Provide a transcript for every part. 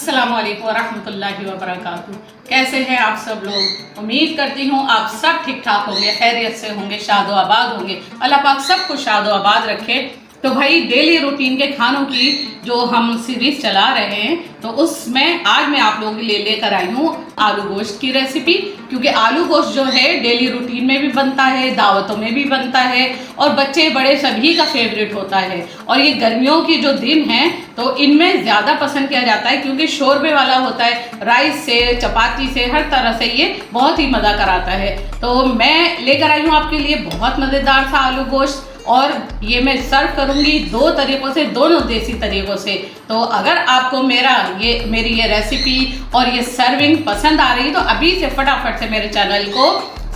अस्सलाम वालेकुम वरहमतुल्लाहि वबरकातुहू। कैसे हैं आप सब लोग? उम्मीद करती हूँ आप सब ठीक ठाक होंगे, खैरियत से होंगे, शादो आबाद होंगे। अल्लाह पाक सबको शादो आबाद रखे। तो भाई डेली रूटीन के खानों की जो हम सीरीज चला रहे हैं, तो उसमें आज मैं आप लोगों के लिए लेकर आई हूँ आलू गोश्त की रेसिपी। क्योंकि आलू गोश्त जो है डेली रूटीन में भी बनता है, दावतों में भी बनता है और बच्चे बड़े सभी का फेवरेट होता है। और ये गर्मियों की जो दिन हैं तो इनमें ज़्यादा पसंद किया जाता है क्योंकि शोरबे वाला होता है, राइस से, चपाती से, हर तरह से ये बहुत ही मज़ा कराता है। तो मैं लेकर आई हूँ आपके लिए बहुत मज़ेदार सा आलू गोश्त, और ये मैं सर्व करूँगी दो तरीक़ों से, दोनों देसी तरीक़ों से। तो अगर आपको मेरी ये रेसिपी और ये सर्विंग पसंद आ रही है तो अभी से फटाफट से मेरे चैनल को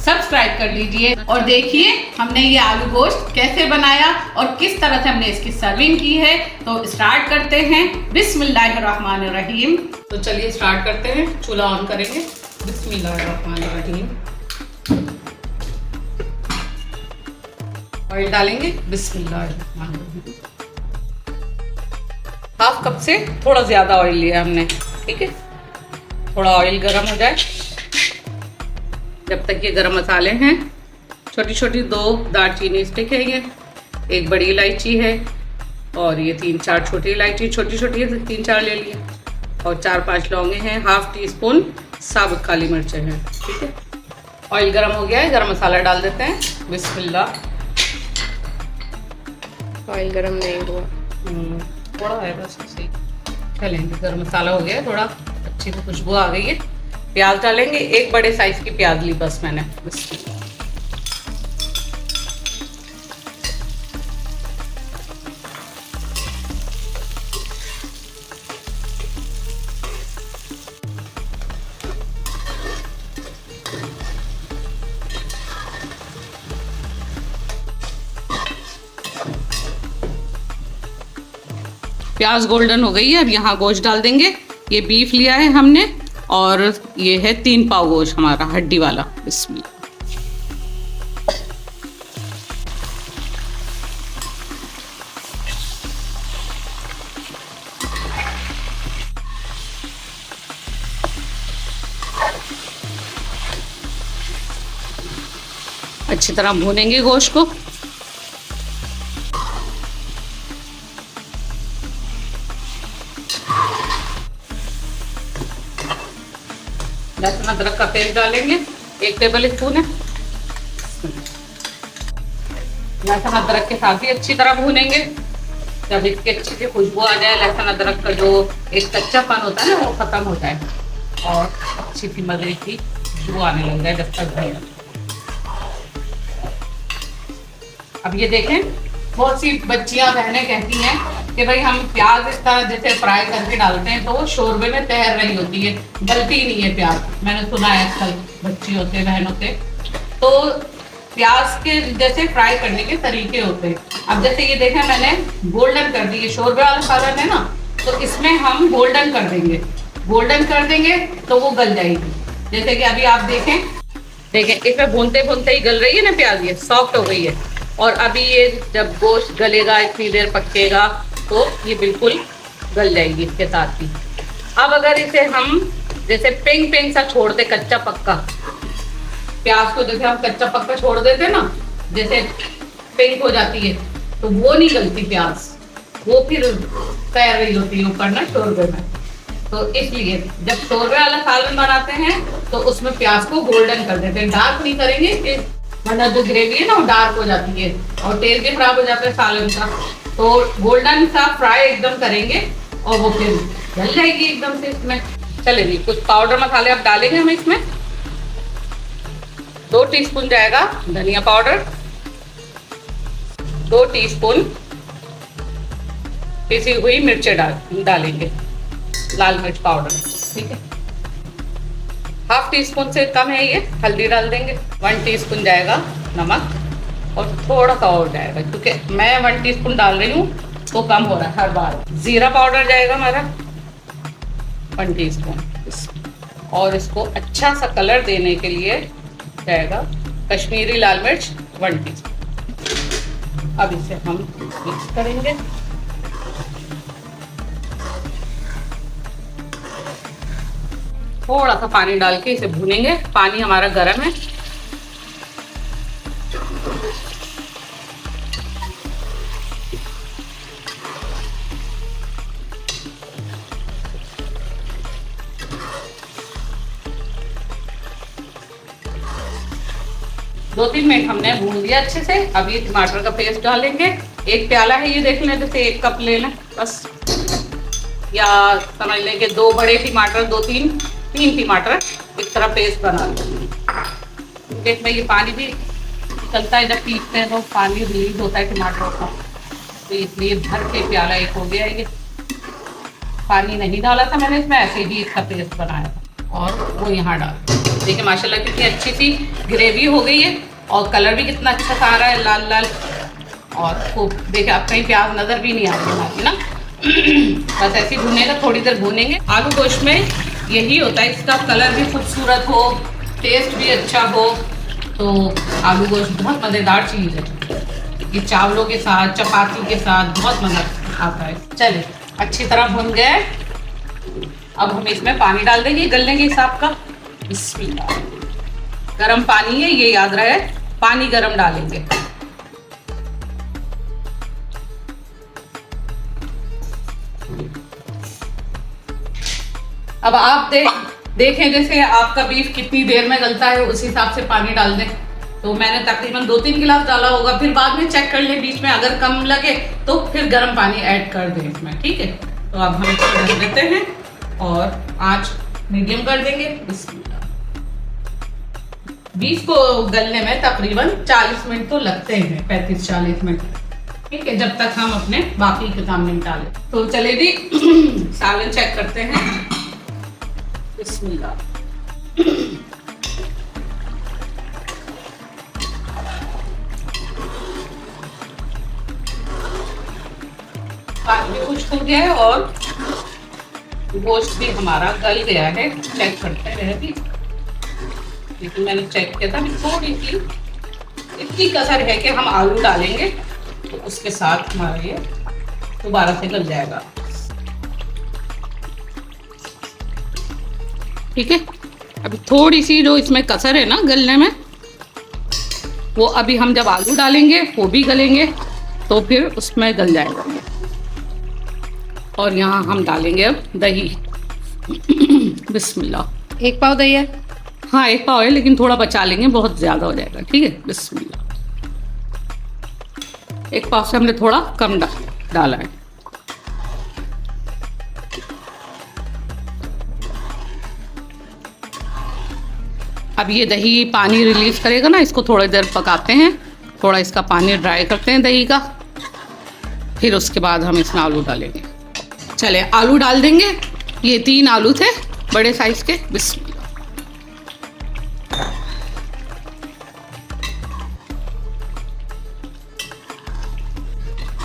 सब्सक्राइब कर लीजिए और देखिए हमने ये आलू गोश्त कैसे बनाया और किस तरह से हमने इसकी सर्विंग की है। तो स्टार्ट करते हैं। बिस्मिल्लाहिर्रहमानिर्रहीम। तो चलिए स्टार्ट करते हैं। चूल्हा ऑन करेंगे। बिस्मिल्लाहिर्रहमानिर्रहीम। ऑयल डालेंगे। बिस्मिल्लाहिर्रहमानिर्रहीम। हाफ कप से थोड़ा ज़्यादा ऑयल लिया हमने, ठीक है। थोड़ा ऑयल गर्म हो जाए। जब तक ये गरम मसाले हैं, छोटी छोटी 2 दालचीनी स्टिक है, ये 1 बड़ी इलायची है और ये 3-4 छोटी इलायची, छोटी छोटी है 3-4 ले लिए, और 4-5 लौंगे हैं, हाफ टी स्पून साबुत काली मिर्चें हैं, ठीक है। ऑयल गरम हो गया है, गरम मसाला डाल देते हैं। बिस्मिल्लाह। ऑयल गरम नहीं हुआ, थोड़ा है बस ऐसे ही चलेंगे। गरम मसाला हो गया है, थोड़ा अच्छी सी खुशबू आ गई है। प्याज डालेंगे, 1 बड़े साइज की प्याज ली बस मैंने। प्याज गोल्डन हो गई है, अब यहाँ गोश्त डाल देंगे। ये बीफ लिया है हमने और ये है 3 पाव गोश्त हमारा हड्डी वाला। इसमें अच्छी तरह भूनेंगे गोश्त को। लहसुन अदरक का पेस्ट डालेंगे, 1 टेबल स्पून है। लहसुन अदरक के साथ ही अच्छी तरह भूनेंगे। जब इसकी अच्छी सी खुशबू आ जाए, लहसुन अदरक का जो एक कच्चापन होता है ना वो खत्म हो जाए और अच्छी सी मजे की खुशबू आने लग जाए, जब तक भूनें। अब ये देखें, बहुत सी बच्चियां बहनें कहती हैं कि भाई हम प्याज इस तरह जैसे फ्राई करके डालते हैं तो वो शोरबे में तैर रही होती है, गलती नहीं है प्याज। मैंने सुना है आजकल बच्चियों से, बहनों से। तो प्याज के जैसे फ्राई करने के तरीके होते हैं। अब जैसे ये देखें मैंने गोल्डन कर दी, शोरबे वाला सालन है ना, तो इसमें हम गोल्डन कर देंगे। गोल्डन कर देंगे तो वो गल जाएगी। जैसे कि अभी आप देखें इसमें भूनते भूनते ही गल रही है ना प्याज, ये सॉफ्ट हो गई है। और अभी ये जब गोश्त गलेगा, इतनी देर पकेगा तो ये बिल्कुल गल जाएगी इसके साथ ही। अब अगर इसे हम जैसे पिंक सा छोड़ दे, कच्चा पक्का प्याज को जैसे हम कच्चा पक्का छोड़ देते ना, जैसे पिंक हो जाती है, तो वो नहीं गलती प्याज, वो फिर तैर रही होती है ऊपर ना शोरबे में। तो इसलिए जब शोरबे वाला सालन बनाते हैं तो उसमें प्याज को गोल्डन कर देते हैं, डार्क नहीं करेंगे वरना जो ग्रेवी है ना वो डार्क हो जाती है और टेस्ट भी खराब हो जाता है सालन का। तो गोल्डन सा फ्राई एकदम करेंगे और वो फिर जल जाएगी एकदम से इसमें। चले जी, कुछ पाउडर मसाले अब डालेंगे हम इसमें। 2 टीस्पून जाएगा धनिया पाउडर, 2 टीस्पून पिसी हुई मिर्चें डालेंगे, लाल मिर्च पाउडर, ठीक है। हाफ टी स्पून से कम है ये हल्दी डाल देंगे। 1 टीस्पून जाएगा नमक और थोड़ा सा और जाएगा क्योंकि मैं 1 टीस्पून डाल रही हूँ तो कम हो रहा है हर बार। जीरा पाउडर जाएगा हमारा 1 टीस्पून, और इसको अच्छा सा कलर देने के लिए जाएगा कश्मीरी लाल मिर्च 1 टीस्पून। अब इसे हम मिक्स करेंगे। थोड़ा सा पानी डाल के इसे भूनेंगे। पानी हमारा गर्म है। दो तीन मिनट हमने भून दिया अच्छे से। अब ये टमाटर का पेस्ट डालेंगे। एक प्याला है, ये देख लें, जैसे 1 कप ले लें बस, या समझ लें कि 2 बड़े टमाटर, 3 टमाटर इस तरह पेस्ट बना लें। इसमें ये पानी भी निकलता है, जब पीसते हैं तो पानी रिलीज होता है टमाटरों का, तो इसलिए भर के प्याला एक हो गया। ये पानी नहीं डाला था मैंने इसमें, ऐसे ही इसका पेस्ट बनाया था और वो यहाँ डाल। देखिए माशाल्लाह कितनी अच्छी सी ग्रेवी हो गई है और कलर भी कितना अच्छा सा आ रहा है, लाल लाल। और खूब देखिए, आप कहीं प्याज नज़र भी नहीं आ रही ना। बस ऐसे ही भूनेगा, थोड़ी देर भूनेंगे। आलू गोश्त में यही होता है, इसका कलर भी खूबसूरत हो, टेस्ट भी अच्छा हो, तो आलू गोश्त बहुत मज़ेदार चीज़ है। ये चावलों के साथ, चपाती के साथ बहुत मज़ा आता है। चलिए अच्छी तरह भुन गए। अब हम इसमें पानी डाल देंगे गलने के हिसाब का। बिस्मिल्लाह। गरम पानी है, ये याद रहे, पानी गरम डालेंगे। अब आप देखें जैसे आपका बीफ कितनी देर में गलता है, उस हिसाब से पानी डाल दें। तो मैंने तकरीबन 2-3 गिलास डाला होगा, फिर बाद में चेक कर लें बीच में, अगर कम लगे तो फिर गर्म पानी ऐड कर दें इसमें, ठीक है। तो अब हम इसको ढक देते हैं और आंच मीडियम कर देंगे। बीफ को गलने में तकरीबन 40 मिनट तो लगते हैं, 35-40 मिनट, ठीक है, जब तक हम अपने बाकी के काम निपटा लें। तो चले जी सालन चेक करते हैं। बिस्मिल्लाह। पानी भी खुश्क हो गया है और गोश्त भी हमारा गल गया है। चेक करते रहे भी, लेकिन मैंने चेक किया था थोड़ी सी इतनी कसर है कि हम आलू डालेंगे तो उसके साथ हमारा ये दोबारा से गल जाएगा, ठीक है। अभी थोड़ी सी जो इसमें कसर है ना गलने में, वो अभी हम जब आलू डालेंगे वो भी गलेंगे तो फिर उसमें गल जाएगा। और यहाँ हम डालेंगे अब दही। बिस्मिल्लाह। 1 पाव दही है? हाँ 1 पाव है, लेकिन थोड़ा बचा लेंगे, बहुत ज़्यादा हो जाएगा, ठीक है। बिस्मिल्लाह। 1 पाव से हमने थोड़ा कम डाला है। अब ये दही पानी रिलीज करेगा ना, इसको थोड़ी देर पकाते हैं, थोड़ा इसका पानी ड्राई करते हैं दही का, फिर उसके बाद हम इसमें आलू डालेंगे। चले आलू डाल देंगे। ये 3 आलू थे बड़े साइज के। बिस्मिल्लाह।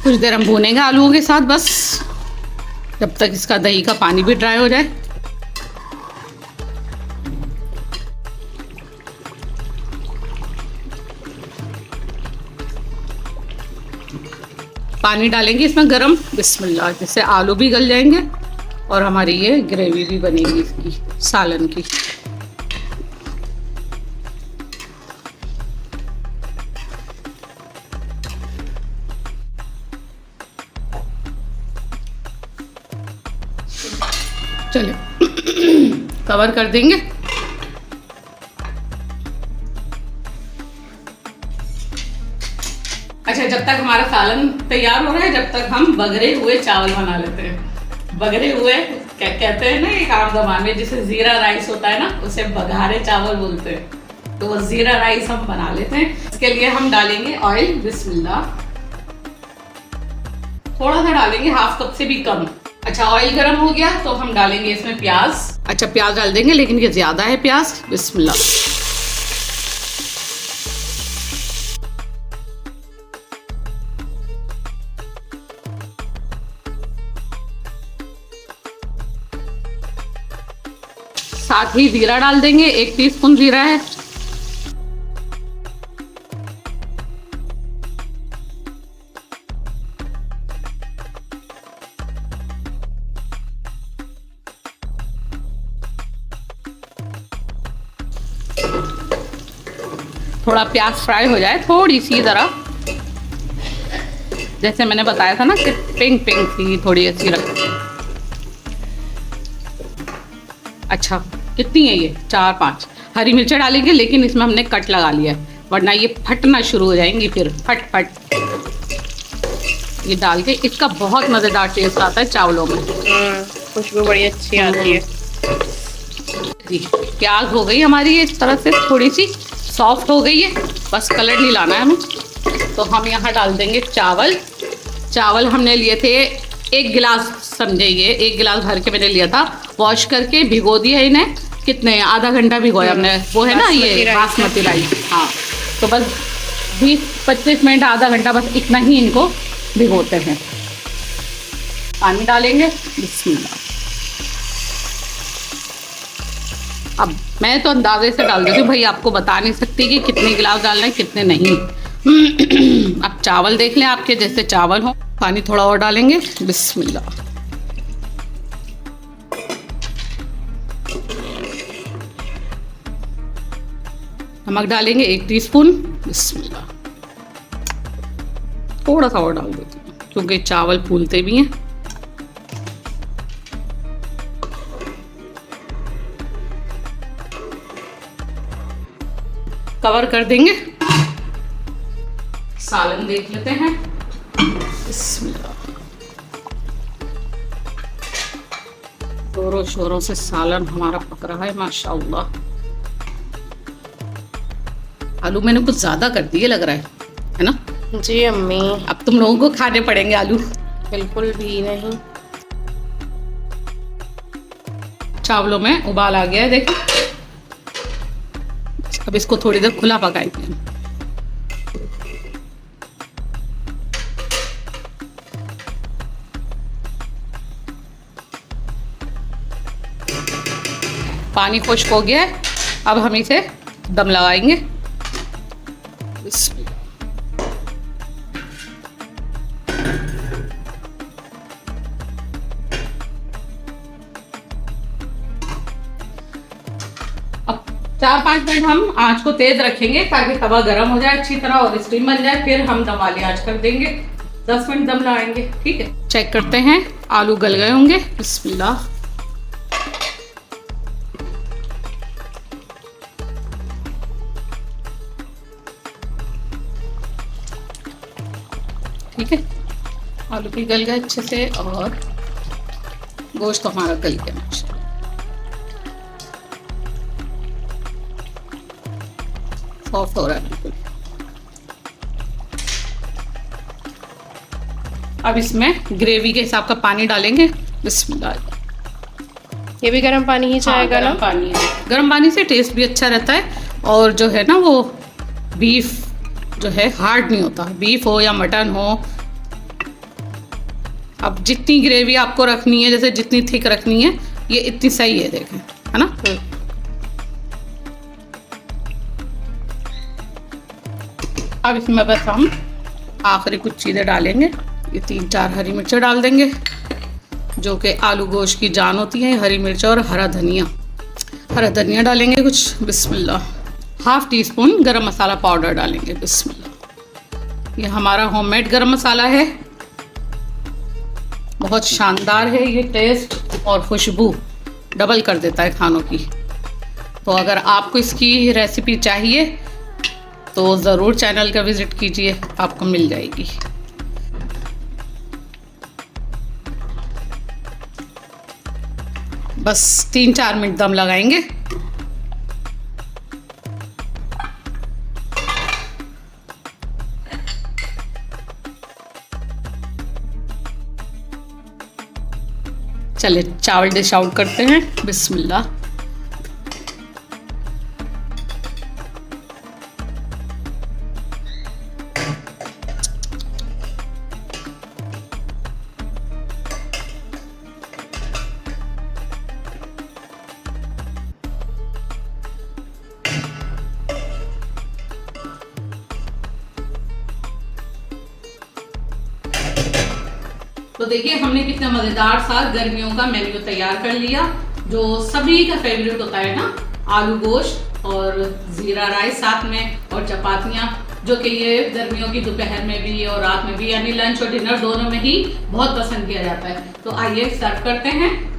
कुछ देर हम भूनेंगे आलूओं के साथ, बस जब तक इसका दही का पानी भी ड्राई हो जाए। पानी डालेंगे इसमें गरम। बिस्मिल्लाह। जिससे आलू भी गल जाएंगे और हमारी ये ग्रेवी भी बनेगी इसकी सालन की। चलिए कवर कर देंगे। अच्छा, जब तक हमारा सालन तैयार हो रहा है, जब तक हम बगरे हुए चावल बना लेते हैं। बगरे हुए क्या कहते हैं ना, एक आम ज़बान में जिसे जीरा राइस होता है ना, उसे बघारे चावल बोलते हैं। तो वो जीरा राइस हम बना लेते हैं। इसके लिए हम डालेंगे ऑयल। बिस्मिल्लाह। थोड़ा सा डालेंगे, 1/2 कप से भी कम। अच्छा, ऑयल गर्म हो गया तो हम डालेंगे इसमें प्याज। अच्छा, प्याज डाल देंगे, लेकिन ये ज्यादा है प्याज। बिस्मिल्लाह। साथ ही जीरा डाल देंगे, 1 टीस्पून जीरा है। थोड़ा प्याज फ्राई हो जाए थोड़ी सी ज़रा, जैसे मैंने बताया था ना कि पिंक पिंक सी थोड़ी ऐसी रख। अच्छा कितनी है ये, 4-5 हरी मिर्चें डालेंगे, लेकिन इसमें हमने कट लगा लिया है वरना ये फटना शुरू हो जाएंगी फिर फट फट। ये डाल के इसका बहुत मज़ेदार टेस्ट आता है चावलों में। खुशबू बड़ी अच्छी आती है जी। प्याज हो गई हमारी ये इस तरह से थोड़ी सी सॉफ्ट हो गई है, बस कलर नहीं लाना है हमें। तो हम यहाँ डाल देंगे चावल। चावल हमने लिए थे 1 गिलास, समझे ये 1 गिलास भर के मैंने लिया था, वॉश करके भिगो दिया इन्हें। कितने, आधा घंटा भिगोया हमने, वो है ना ये बासमती राइस। हाँ, तो बस 20-25 मिनट आधा घंटा बस इतना ही इनको भिगोते हैं। पानी डालेंगे, बिस्मिल्लाह। अब मैं तो अंदाजे से डाल देती हूँ भाई, आपको बता नहीं सकती कि कितने गिलास डालना है कितने नहीं। अब चावल देख लें आपके जैसे चावल हो। पानी थोड़ा और डालेंगे, बिस्मिल्लाह। नमक डालेंगे 1 टीस्पून, बिस्मिल्लाह। थोड़ा सा और डाल देती हूँ क्योंकि चावल फूलते भी हैं। कवर कर देंगे। सालन देख लेते हैं, बिस्मिल्लाह। जोरों शोरों से सालन हमारा पक रहा है माशाअल्लाह। आलू मैंने कुछ ज्यादा कर दिए लग रहा है ना? जी अम्मी। अब तुम लोगों को खाने पड़ेंगे आलू। बिल्कुल भी नहीं। चावलों में उबाल आ गया है देखो। अब इसको थोड़ी देर खुला पकाएंगे। पानी खुश्क हो गया है, अब हम इसे दम लगाएंगे। अब 4-5 मिनट हम आंच को तेज रखेंगे ताकि तवा गर्म हो जाए अच्छी तरह और स्टीम बन जाए। फिर हम दम वाली आंच कर देंगे, 10 मिनट दम लगाएंगे। ठीक है, चेक करते हैं आलू गल गए होंगे। बिस्मिल्लाह। ठीक है, आलू भी गल गए अच्छे से और गोश्त हमारा गल गया, सॉफ्ट हो रहा है बिल्कुल। अब इसमें ग्रेवी के हिसाब का पानी डालेंगे, बिस्मिल्लाह। ये भी गर्म पानी ही चाहेगा ना? पानी है, गर्म पानी से टेस्ट भी अच्छा रहता है और जो है ना वो बीफ जो है हार्ड नहीं होता, बीफ हो या मटन हो। अब जितनी ग्रेवी आपको रखनी है, जैसे जितनी थिक रखनी है, ये इतनी सही है, देखें, है ना? अब इसमें बस हम आखिरी कुछ चीज़ें डालेंगे। ये 3-4 हरी मिर्चें डाल देंगे जो कि आलू गोश्त की जान होती है, हरी मिर्च और हरा धनिया डालेंगे कुछ, बिस्मिल्लाह। 1/2 टीस्पून गरम मसाला पाउडर डालेंगे, बिस्मिल्लाह। ये हमारा होममेड गरम मसाला है, बहुत शानदार है ये, टेस्ट और खुशबू डबल कर देता है खानों की। तो अगर आपको इसकी रेसिपी चाहिए तो ज़रूर चैनल का विज़िट कीजिए, आपको मिल जाएगी। बस 3-4 मिनट दम लगाएंगे। चलिए चावल डिश आउट करते हैं, बिस्मिल्लाह। तो देखिए हमने कितना मज़ेदार सा गर्मियों का मेन्यू तैयार कर लिया, जो सभी का फेवरेट होता है ना, आलू गोश्त और ज़ीरा राइस साथ में, और चपातियाँ, जो कि ये गर्मियों की दोपहर में भी और रात में भी, यानी लंच और डिनर दोनों में ही बहुत पसंद किया जाता है। तो आइए सर्व करते हैं।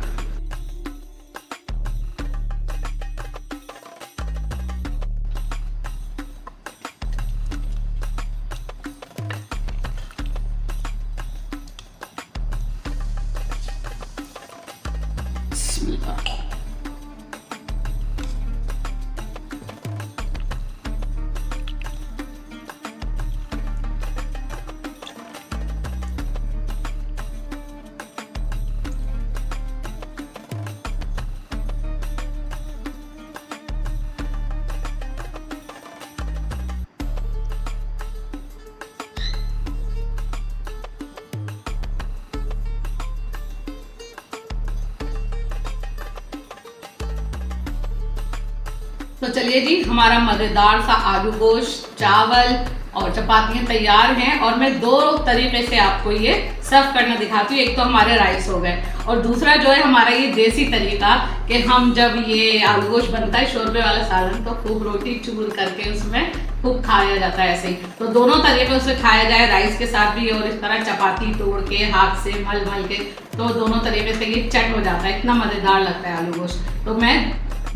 तो चलिए जी, हमारा मज़ेदार सा आलू गोश्त, चावल और चपातियाँ तैयार हैं, और मैं दो तरीके से आपको ये सर्व करना दिखाती हूँ। एक तो हमारे राइस हो गए, और दूसरा जो है हमारा ये देसी तरीका कि हम जब ये आलू गोश्त बनता है शोरबे वाला सालन, तो खूब रोटी चूर करके उसमें खूब खाया जाता है ऐसे ही। तो दोनों तरीके से खाया जाए, राइस के साथ भी और इस तरह चपाती तोड़ के हाथ से मल मल के, तो दोनों तरीके से ये चट हो जाता है, इतना मज़ेदार लगता है आलू गोश्त। तो मैं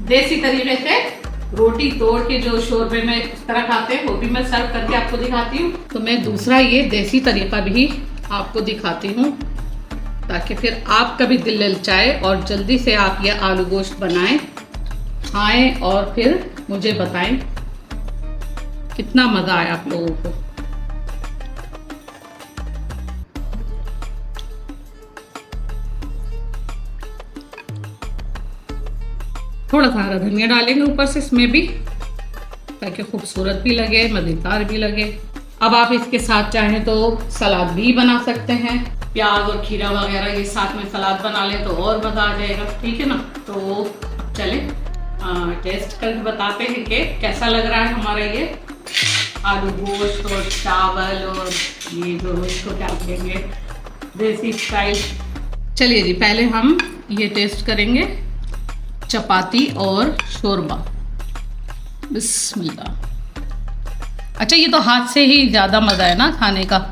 देसी तरीके से रोटी तोड़ के जो शोरबे में इस तरह खाते हैं वो भी मैं सर्व करके आपको दिखाती हूँ। तो मैं दूसरा ये देसी तरीका भी आपको दिखाती हूँ, ताकि फिर आपका भी दिल ललचाए और जल्दी से आप ये आलू गोश्त बनाएं, खाएं और फिर मुझे बताएं कितना मज़ा आया आप लोगों को। थोड़ा सा हरा धनिया डालेंगे ऊपर से इसमें भी, ताकि खूबसूरत भी लगे, मज़ेदार भी लगे। अब आप इसके साथ चाहें तो सलाद भी बना सकते हैं, प्याज और खीरा वगैरह ये साथ में सलाद बना लें तो और मज़ा आ जाएगा, ठीक है ना। तो चलें टेस्ट करके बताते हैं कि कैसा लग रहा है हमारा ये आलू गोश्त और चावल, और ये जो इसको क्या कहेंगे देसी स्टाइल। चलिए जी, पहले हम ये टेस्ट करेंगे चपाती और शोरबा। बिस्मिल्लाह। अच्छा, ये तो हाथ से ही ज़्यादा मज़ा है ना खाने का।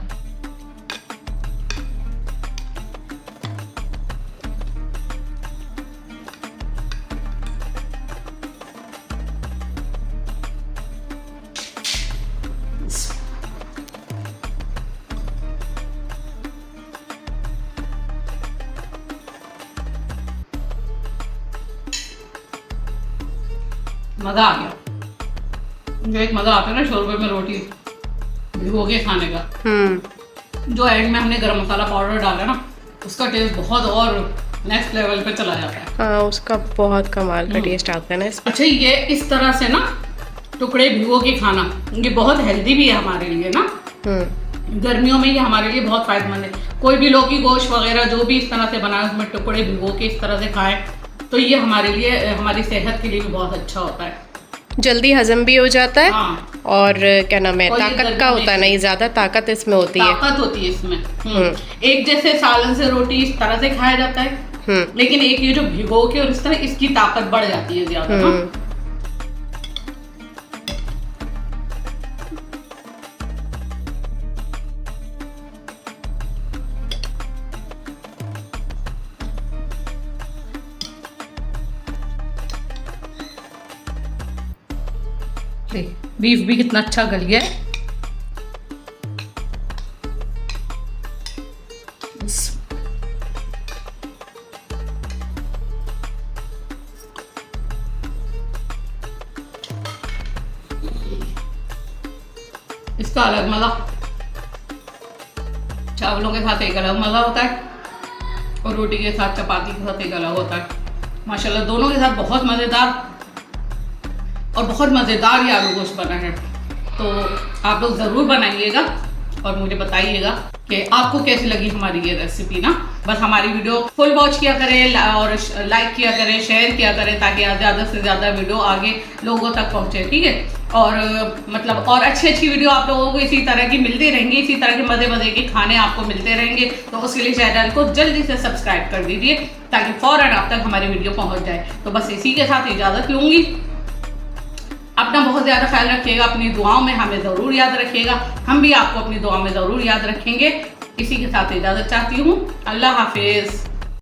मज़ा आ गया। जो एक मज़ा आता है ना शोरबे में रोटी भिगो के खाने का, जो एंड में हमने गरम मसाला पाउडर डाला ना, उसका टेस्ट बहुत और नेक्स्ट लेवल पे चला जाता है। हाँ, उसका बहुत कमाल का टेस्ट आता है ना इसमें। अच्छा, ये इस तरह से ना टुकड़े भिगो के खाना, ये बहुत हेल्दी भी है हमारे लिए ना। गर्मियों में ये हमारे लिए बहुत फायदेमंद है। कोई भी लौकी गोश्त वगैरह जो भी इस तरह से बनाए, उसमें टुकड़े भिगो के इस तरह से खाएं, तो ये हमारे लिए, हमारी सेहत के लिए भी बहुत अच्छा होता है। जल्दी हजम भी हो जाता है। हाँ। और क्या नाम है, ताकत का होता है, नहीं ज्यादा ताकत इसमें होती है। ताकत होती है इसमें। एक जैसे सालन से रोटी इस तरह से खाया जाता है, लेकिन एक ये जो भिगो के और इस तरह, इसकी ताकत बढ़ जाती है ज्यादा। बीफ भी कितना अच्छा गल गया है। इसका अलग मज़ा, चावलों के साथ एक अलग मज़ा होता है, और रोटी के साथ, चपाती के साथ एक अलग होता है। माशाल्लाह दोनों के साथ बहुत मज़ेदार, और बहुत मज़ेदार ये आलू गोश्त बना है। तो आप लोग ज़रूर बनाइएगा और मुझे बताइएगा कि आपको कैसी लगी हमारी ये रेसिपी ना। बस हमारी वीडियो फुल वॉच किया करें और लाइक किया करें, शेयर किया करें, ताकि ज़्यादा से ज़्यादा वीडियो आगे लोगों तक पहुँचे, ठीक है। और मतलब और अच्छी वीडियो आप लोगों को इसी तरह की मिलती रहेंगी, इसी तरह के मज़े के खाने आपको मिलते रहेंगे। तो उसके लिए चैनल को जल्दी से सब्सक्राइब कर दीजिए, ताकि फ़ौरन आप तक हमारी वीडियो पहुँच जाए। तो बस इसी के साथ इजाज़त लूँगी। बहुत ज़्यादा ख्याल रखिएगा, अपनी दुआओं में हमें ज़रूर याद रखिएगा, हम भी आपको अपनी दुआ में ज़रूर याद रखेंगे। इसी के साथ इजाज़त चाहती हूँ। अल्लाह हाफिज़।